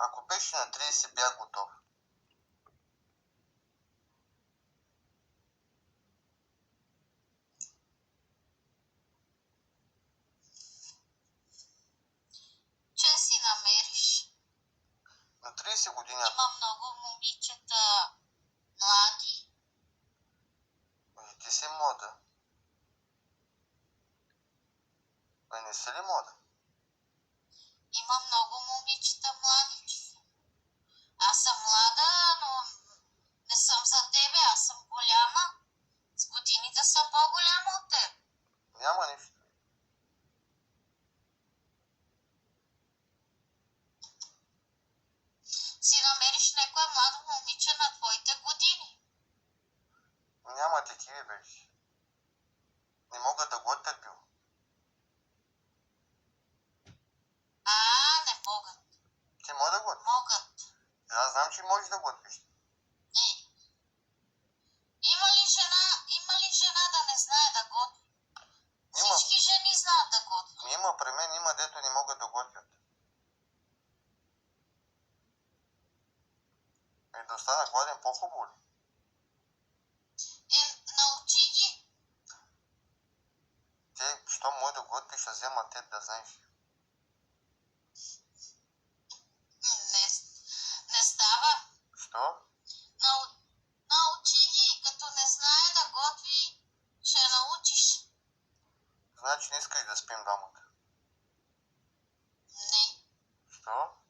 Ако беше на 30, бях готов. Че си намериш? На 30 години, Има много момичета, млади. и ти си млада. Не си ли млада? Има много момичета, млади. Аз съм млада, но не съм за тебе. Аз съм голяма. С годините съм по-голяма от теб. Няма нищо. Си намериш някое младо момиче на твоите години. Няма такива беше. Не могат да готвят бил. Не могат. Ти може да готвиш. Могат. Аз знам, че можеш да готвиш. Има ли жена да не знае да готви? Има. Всички жени знаят да готвят. Има при мен, има дето не могат да готвят. Да остана гладен по-хубаво ли? Научи ги. Те, що може да готвиш, ще взема теб да знаеш. Не става. Що? Научи ги. Като не знае да готви, ще научиш. Значи не искаш да спим двамата. Не. Що?